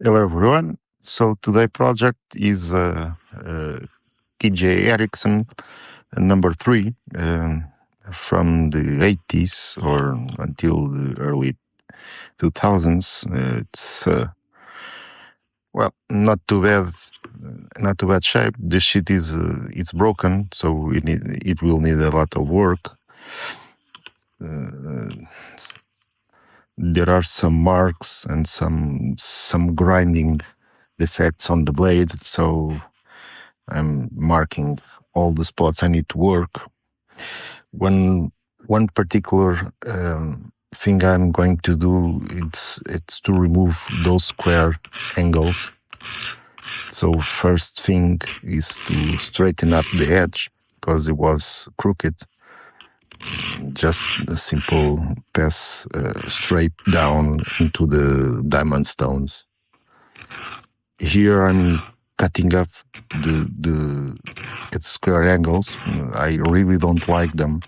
Hello everyone. So today project is KJ Eriksson N.3 from the 80s or until the early 2000s. It's well, not too bad shape. The sheet is it's broken, so it will need a lot of work. There are some marks and some grinding defects on the blade, so I'm marking all the spots I need to work. One particular thing I'm going to do, it's to remove those square angles. So first thing is to straighten up the edge because it was crooked. Just a simple pass straight down into the diamond stones. Here I'm cutting up the square angles. I really don't like them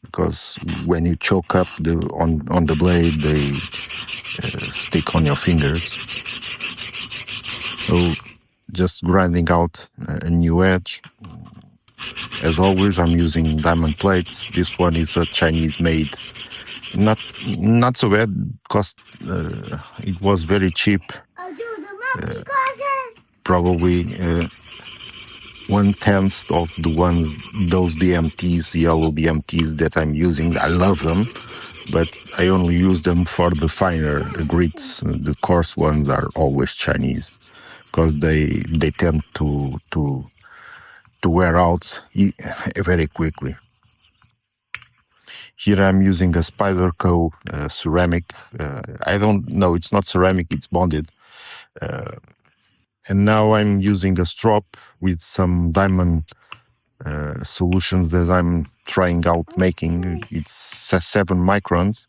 because when you choke up on the blade, they stick on your fingers. So just grinding out a new edge. As always, I'm using diamond plates. This one is a Chinese made. Not so bad. It was very cheap. Probably 1/10 of those DMTs, yellow DMTs that I'm using. I love them, but I only use them for the finer grits. The coarse ones are always Chinese because they tend to wear out very quickly. Here I'm using a Spyderco ceramic. I don't know, it's not ceramic, it's bonded. And now I'm using a strop with some diamond solutions that I'm trying out making. It's 7 microns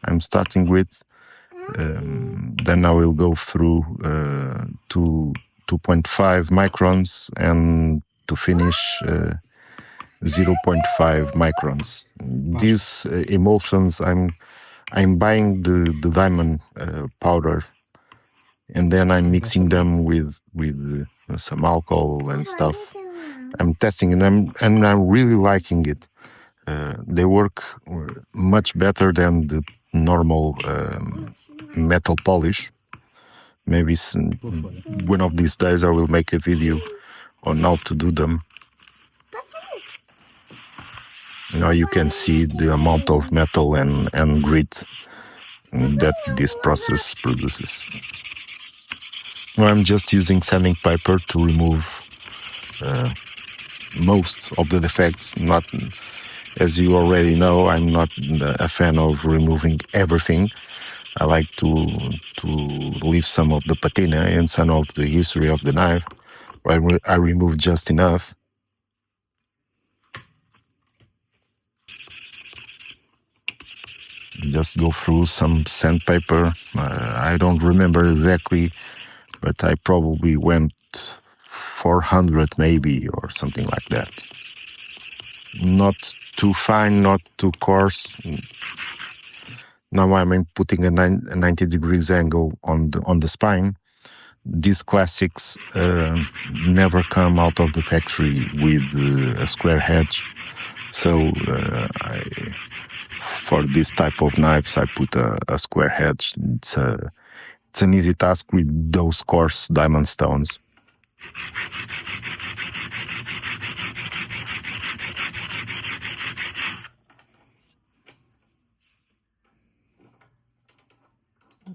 I'm starting with. Then I will go through to 2.5 microns and to finish 0.5 microns. These emulsions, I'm buying the diamond powder, and then I'm mixing them with some alcohol and stuff. I'm testing them, and I'm really liking it. They work much better than the normal metal polish. Maybe one of these days I will make a video on how to do them. Now you can see the amount of metal and grit that this process produces. Now I'm just using sanding paper to remove most of the defects. Not, as you already know, I'm not a fan of removing everything. I like to leave some of the patina and some of the history of the knife. I remove just enough. Just go through some sandpaper. I don't remember exactly, but I probably went 400 maybe or something like that. Not too fine, not too coarse. Now I'm putting a 90 degrees angle on the spine. These classics never come out of the factory with a square edge. So for this type of knives, I put a square edge. It's an easy task with those coarse diamond stones.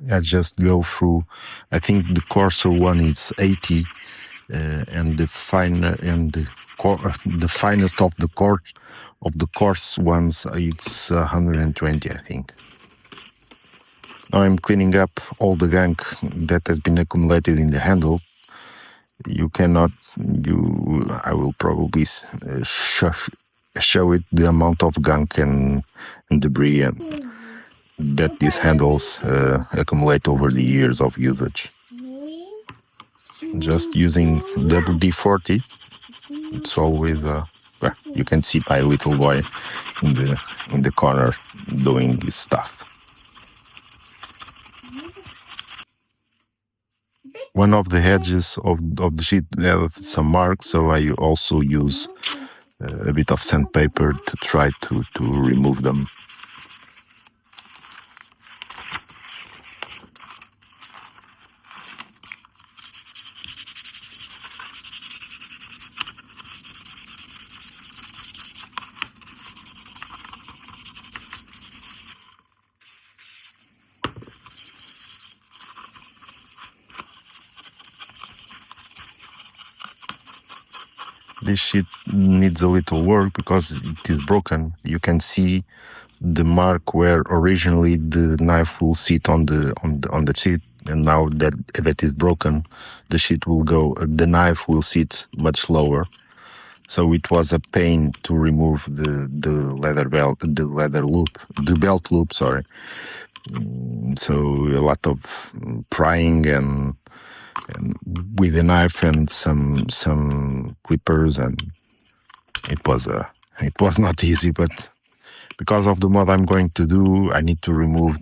I just go through. I think the coarser one is 80, and the finest of the coarse ones, it's 120, I think. Now I'm cleaning up all the gunk that has been accumulated in the handle. I will probably show it the amount of gunk and debris that these handles accumulate over the years of usage. Just using WD-40, it's always you can see my little boy in the corner doing his stuff. one of the edges of the sheet have some marks, so I also use a bit of sandpaper to try to remove them. This sheet needs a little work because it is broken. You can see the mark where originally the knife will sit on the sheet, and now that it is broken, the knife will sit much lower. So it was a pain to remove the leather belt, the belt loop. Sorry. So a lot of prying and with a knife and some clippers, and it was not easy, but because of the mod I'm going to do, I need to remove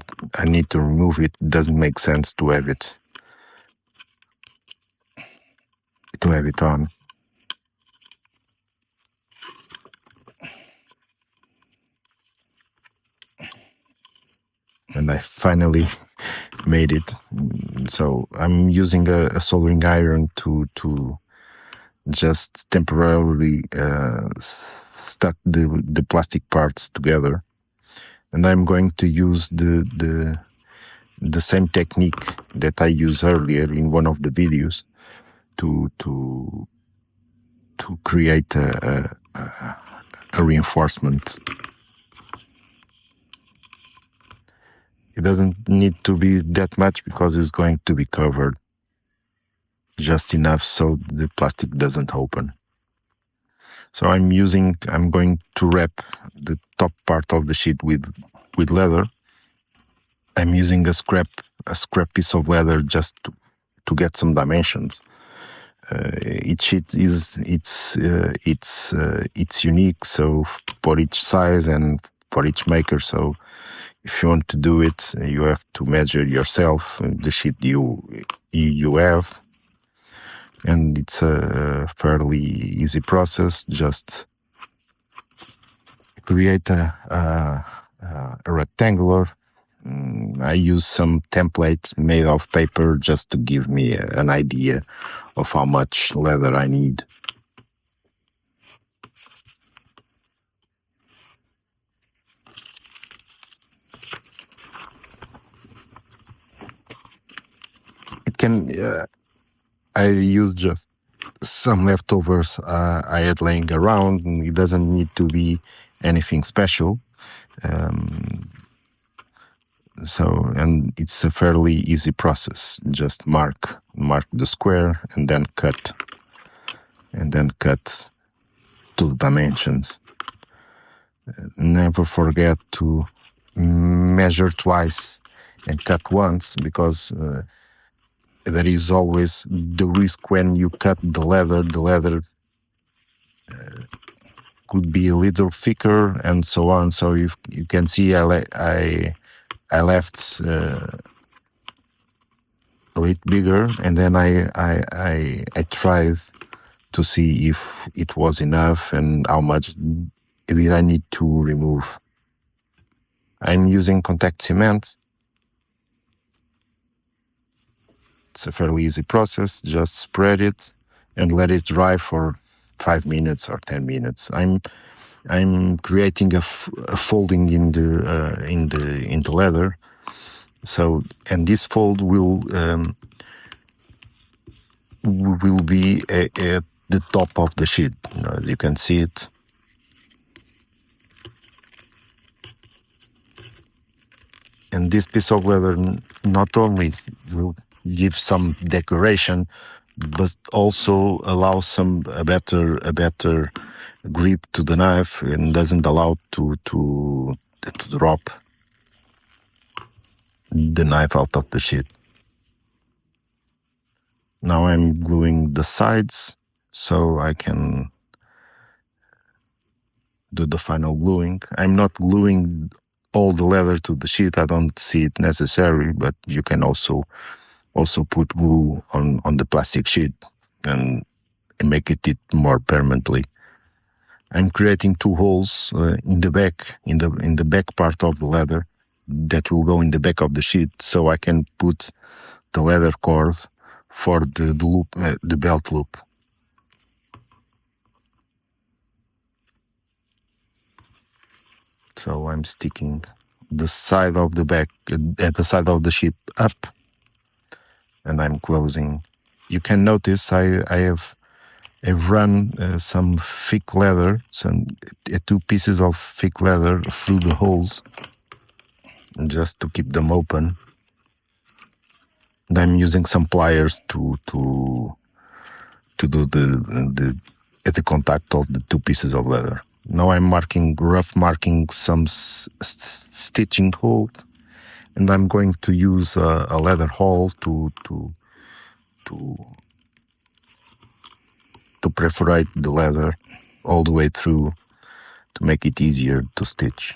it. It doesn't make sense to have it on. And I finally made it. So I'm using a soldering iron to just temporarily stuck the plastic parts together, and I'm going to use the same technique that I used earlier in one of the videos to create a reinforcement. It doesn't need to be that much because it's going to be covered just enough so the plastic doesn't open. So I'm going to wrap the top part of the sheet with leather. I'm using a scrap piece of leather just to get some dimensions. Each sheet it's unique, so for each size and for each maker. So if you want to do it, you have to measure yourself the sheet you have, and it's a fairly easy process. Just create a rectangular. I use some templates made of paper just to give me an idea of how much leather I need. I use just some leftovers I had laying around. It doesn't need to be anything special. And it's a fairly easy process. Just mark the square and then cut to the dimensions. Never forget to measure twice and cut once, because there is always the risk when you cut the leather could be a little thicker and so on. So you can see I left a little bigger, and then I tried to see if it was enough and how much did I need to remove. I'm using contact cement. It's a fairly easy process. Just spread it and let it dry for 5 minutes or 10 minutes. I'm creating a folding in the leather. So, and this fold will be at the top of the sheet. As you can see it. And this piece of leather not only will give some decoration, but also allows a better grip to the knife, and doesn't allow to drop the knife out of the sheet. Now I'm gluing the sides so I can do the final gluing. I'm not gluing all the leather to the sheet. I don't see it necessary, but you can also also put glue on the plastic sheet and make it more permanently. I'm creating 2 holes in the back, in the back part of the leather that will go in the back of the sheet, so I can put the leather cord for the loop, the belt loop. So I'm sticking the side of the back, at the side of the sheet up, and I'm closing. You can notice I've run some thick leather, some 2 pieces of thick leather through the holes, just to keep them open. And I'm using some pliers to do the contact of the 2 pieces of leather. Now I'm rough marking some stitching hole, and I'm going to use a leather awl to perforate the leather all the way through to make it easier to stitch.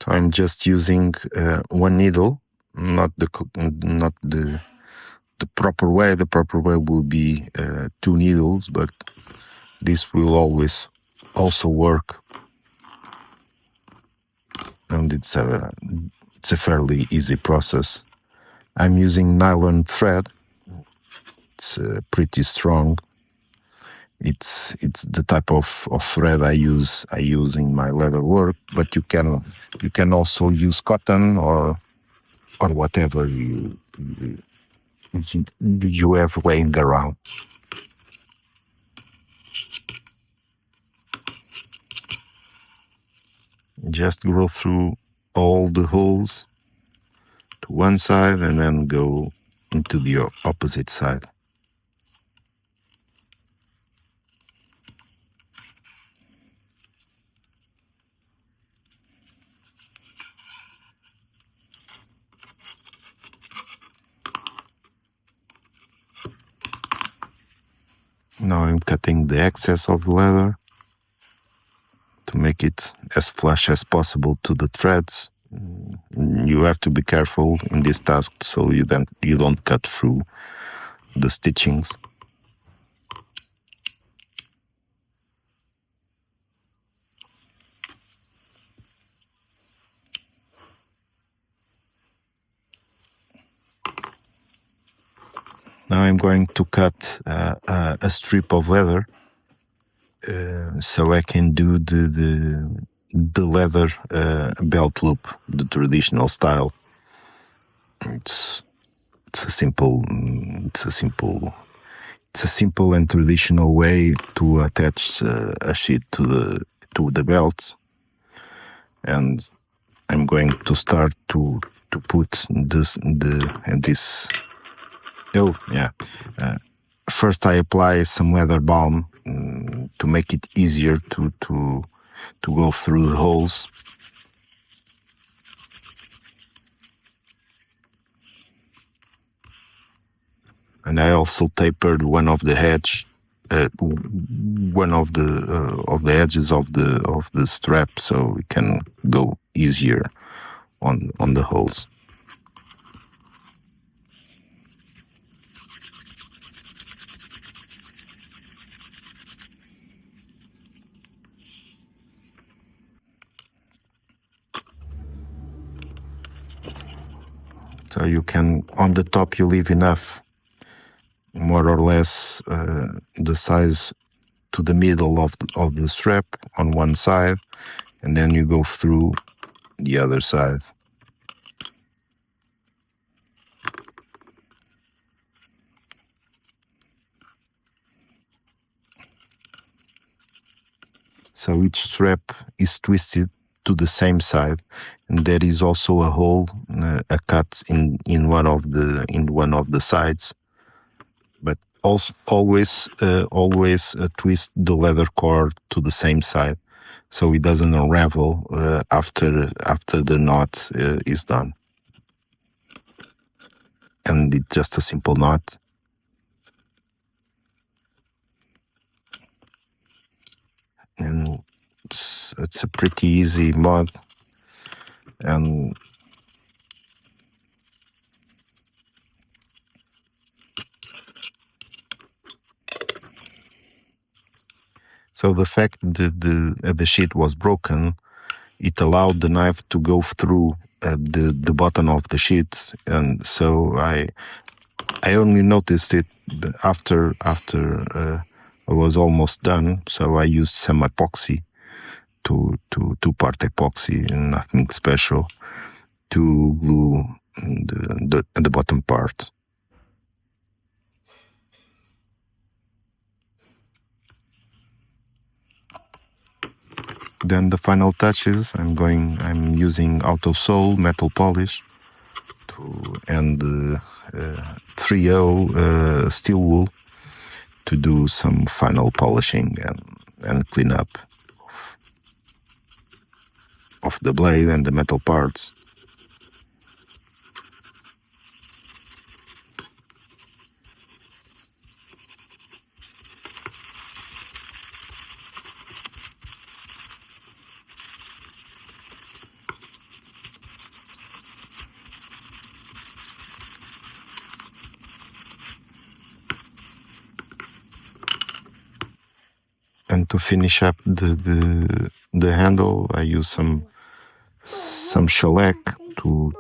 So I'm just using 1 needle, not the proper way. The proper way will be 2 needles, but this will always also work, and it's a fairly easy process. I'm using nylon thread. It's pretty strong. It's the type of thread I use in my leather work, but you can also use cotton or whatever you have laying around. Just go through all the holes to one side and then go into the opposite side. Now I'm cutting the excess of the leather to make it as flush as possible to the threads. You have to be careful in this task so you don't cut through the stitchings. Now I'm going to cut a strip of leather so I can do the leather belt loop, the traditional style. It's a simple and traditional way to attach a sheet to the belt, and I'm going to start to put this. First I apply some leather balm to make it easier to go through the holes. And I also tapered one of the edges of the strap, so it can go easier on the holes. So you can, on the top, you leave enough, more or less the size to the middle of the strap on one side, and then you go through the other side. So each strap is twisted to the same side, and there is also a hole, a cut in one of the sides. But also always twist the leather cord to the same side, so it doesn't unravel after the knot is done. and it's just a simple knot. And it's a pretty easy mod, and so the fact that the sheath was broken, it allowed the knife to go through the bottom of the sheath, and so I only noticed it after I was almost done. So I used some epoxy, two-part epoxy, and nothing special, to glue the bottom part. Then the final touches, I'm using AUTOSOL Metal Polish and 3.0 steel wool to do some final polishing and clean up of the blade and the metal parts. And to finish up the handle, I use some shellac to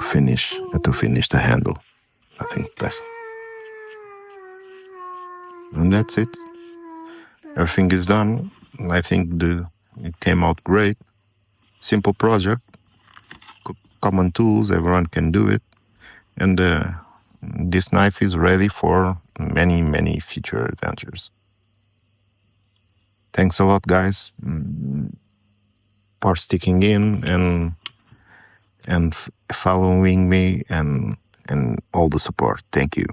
finish the handle. I think that's, and that's it. Everything is done. I think it came out great. Simple project, common tools, everyone can do it, and this knife is ready for many future adventures. Thanks a lot, guys, for sticking in and following me and all the support. Thank you.